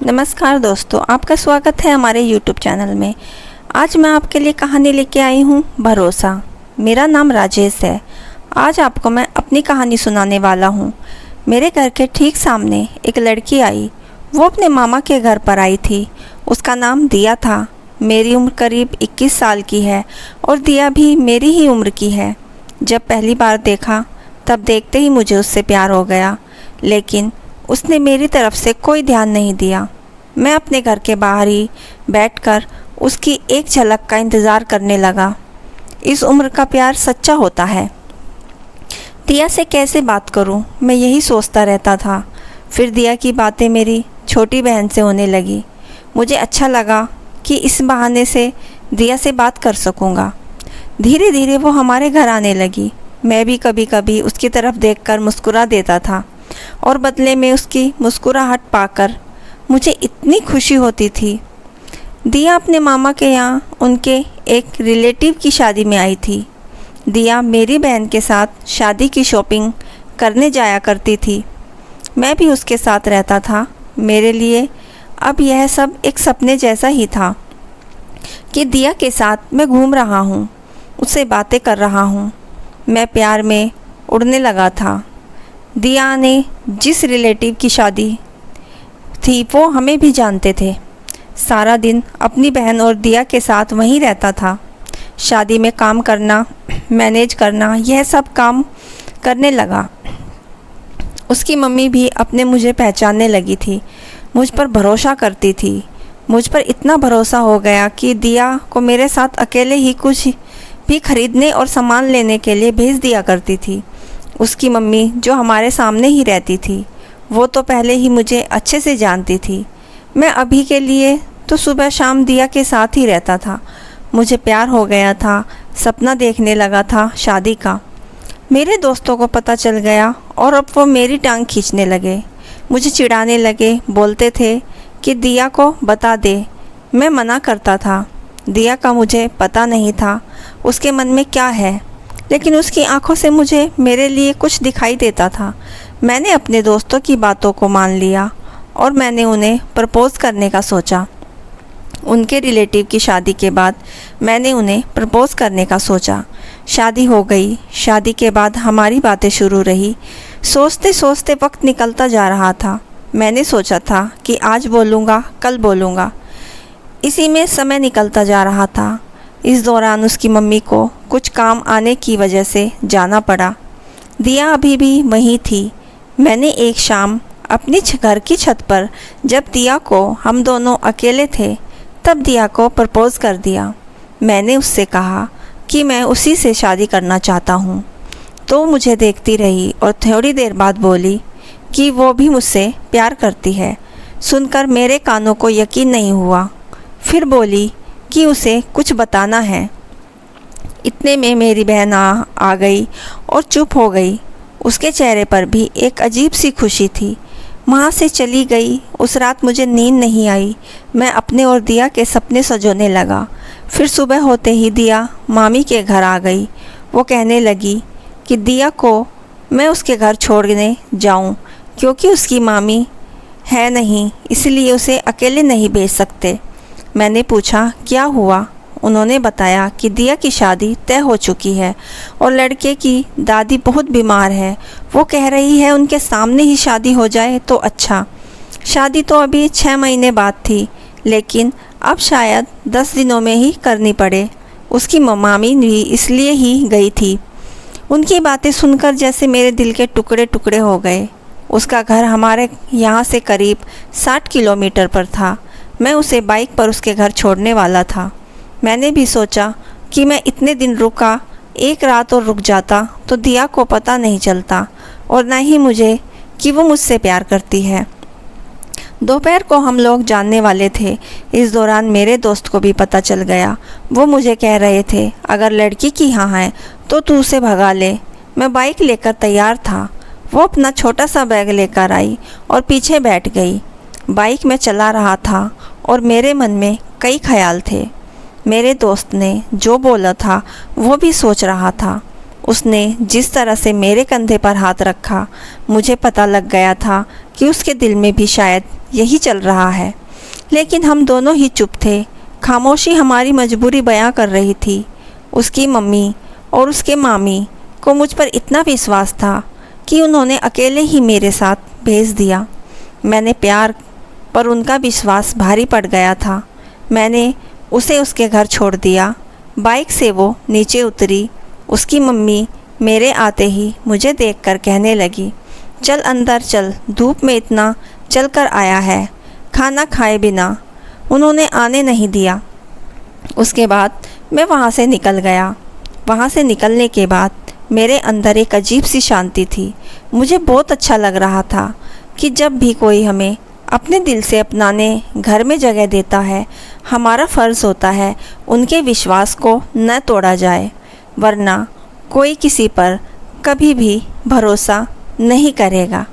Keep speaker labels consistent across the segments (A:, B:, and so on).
A: नमस्कार दोस्तों, आपका स्वागत है हमारे YouTube चैनल में। आज मैं आपके लिए कहानी लेके आई हूँ भरोसा। मेरा नाम राजेश है। आज आपको मैं अपनी कहानी सुनाने वाला हूँ। मेरे घर के ठीक सामने एक लड़की आई। वो अपने मामा के घर पर आई थी। उसका नाम दिया था। मेरी उम्र करीब 21 साल की है और दिया भी मेरी ही उम्र की है। जब पहली बार देखा तब देखते ही मुझे उससे प्यार हो गया, लेकिन उसने मेरी तरफ से कोई ध्यान नहीं दिया। मैं अपने घर के बाहर ही बैठकर उसकी एक झलक का इंतज़ार करने लगा। इस उम्र का प्यार सच्चा होता है। दिया से कैसे बात करूं, मैं यही सोचता रहता था। फिर दिया की बातें मेरी छोटी बहन से होने लगी। मुझे अच्छा लगा कि इस बहाने से दिया से बात कर सकूंगा। धीरे धीरे वो हमारे घर आने लगी। मैं भी कभी कभी उसकी तरफ देखकर मुस्कुरा देता था और बदले में उसकी मुस्कुराहट पाकर मुझे इतनी खुशी होती थी। दिया अपने मामा के यहाँ उनके एक रिलेटिव की शादी में आई थी। दिया मेरी बहन के साथ शादी की शॉपिंग करने जाया करती थी। मैं भी उसके साथ रहता था। मेरे लिए अब यह सब एक सपने जैसा ही था कि दिया के साथ मैं घूम रहा हूँ, उससे बातें कर रहा हूँ। मैं प्यार में उड़ने लगा था। दिया ने जिस रिलेटिव की शादी थी वो हमें भी जानते थे। सारा दिन अपनी बहन और दिया के साथ वहीं रहता था। शादी में काम करना, मैनेज करना, यह सब काम करने लगा। उसकी मम्मी भी अपने मुझे पहचानने लगी थी। मुझ पर भरोसा करती थी। मुझ पर इतना भरोसा हो गया कि दिया को मेरे साथ अकेले ही कुछ भी खरीदने और सामान लेने के लिए भेज दिया करती थी। उसकी मम्मी जो हमारे सामने ही रहती थी, वो तो पहले ही मुझे अच्छे से जानती थी। मैं अभी के लिए तो सुबह शाम दिया के साथ ही रहता था। मुझे प्यार हो गया था। सपना देखने लगा था शादी का। मेरे दोस्तों को पता चल गया और अब वो मेरी टांग खींचने लगे, मुझे चिढ़ाने लगे। बोलते थे कि दिया को बता दे। मैं मना करता था। दिया का मुझे पता नहीं था उसके मन में क्या है, लेकिन उसकी आंखों से मुझे मेरे लिए कुछ दिखाई देता था। मैंने अपने दोस्तों की बातों को मान लिया और मैंने उन्हें प्रपोज़ करने का सोचा। उनके रिलेटिव की शादी के बाद मैंने उन्हें प्रपोज़ करने का सोचा। शादी हो गई। शादी के बाद हमारी बातें शुरू रही। सोचते सोचते वक्त निकलता जा रहा था। मैंने सोचा था कि आज बोलूँगा, कल बोलूँगा। इसी में समय निकलता जा रहा था। इस दौरान उसकी मम्मी को कुछ काम आने की वजह से जाना पड़ा। दिया अभी भी वहीं थी। मैंने एक शाम अपनी घर की छत पर, जब दिया को हम दोनों अकेले थे, तब दिया को प्रपोज़ कर दिया। मैंने उससे कहा कि मैं उसी से शादी करना चाहता हूँ। तो मुझे देखती रही और थोड़ी देर बाद बोली कि वो भी मुझसे प्यार करती है। सुनकर मेरे कानों को यकीन नहीं हुआ। फिर बोली कि उसे कुछ बताना है। इतने में मेरी बहन आ गई और चुप हो गई। उसके चेहरे पर भी एक अजीब सी खुशी थी। वहाँ से चली गई। उस रात मुझे नींद नहीं आई। मैं अपने और दिया के सपने सजोने लगा। फिर सुबह होते ही दिया मामी के घर आ गई। वो कहने लगी कि दिया को मैं उसके घर छोड़ने जाऊं, क्योंकि उसकी मामी है नहीं, इसलिए उसे अकेले नहीं भेज सकते। मैंने पूछा क्या हुआ। उन्होंने बताया कि दिया की शादी तय हो चुकी है और लड़के की दादी बहुत बीमार है। वो कह रही है उनके सामने ही शादी हो जाए तो अच्छा। शादी तो अभी 6 महीने बाद थी, लेकिन अब शायद 10 दिनों में ही करनी पड़े। उसकी मामी भी इसलिए ही गई थी। उनकी बातें सुनकर जैसे मेरे दिल के टुकड़े टुकड़े हो गए। उसका घर हमारे यहाँ से करीब 60 किलोमीटर पर था। मैं उसे बाइक पर उसके घर छोड़ने वाला था। मैंने भी सोचा कि मैं इतने दिन रुका, एक रात और रुक जाता तो दिया को पता नहीं चलता और न ही मुझे कि वो मुझसे प्यार करती है। दोपहर को हम लोग जानने वाले थे। इस दौरान मेरे दोस्त को भी पता चल गया। वो मुझे कह रहे थे अगर लड़की की यहाँ है तो तू उसे भगा ले। मैं बाइक लेकर तैयार था। वो अपना छोटा सा बैग लेकर आई और पीछे बैठ गई। बाइक में चला रहा था और मेरे मन में कई ख्याल थे। मेरे दोस्त ने जो बोला था वो भी सोच रहा था। उसने जिस तरह से मेरे कंधे पर हाथ रखा, मुझे पता लग गया था कि उसके दिल में भी शायद यही चल रहा है। लेकिन हम दोनों ही चुप थे। खामोशी हमारी मजबूरी बयां कर रही थी। उसकी मम्मी और उसके मामी को मुझ पर इतना विश्वास था कि उन्होंने अकेले ही मेरे साथ भेज दिया। मैंने प्यार पर उनका विश्वास भारी पड़ गया था। मैंने उसे उसके घर छोड़ दिया। बाइक से वो नीचे उतरी। उसकी मम्मी मेरे आते ही मुझे देखकर कहने लगी, चल अंदर चल, धूप में इतना चल कर आया है। खाना खाए बिना उन्होंने आने नहीं दिया। उसके बाद मैं वहाँ से निकल गया। वहाँ से निकलने के बाद मेरे अंदर एक अजीब सी शांति थी। मुझे बहुत अच्छा लग रहा था कि जब भी कोई हमें अपने दिल से अपनाने घर में जगह देता है, हमारा फ़र्ज़ होता है उनके विश्वास को न तोड़ा जाए, वरना कोई किसी पर कभी भी भरोसा नहीं करेगा।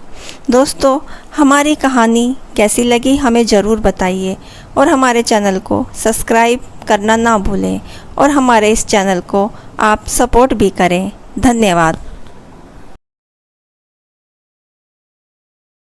A: दोस्तों, हमारी कहानी कैसी लगी हमें ज़रूर बताइए और हमारे चैनल को सब्सक्राइब करना ना भूलें और हमारे इस चैनल को आप सपोर्ट भी करें। धन्यवाद।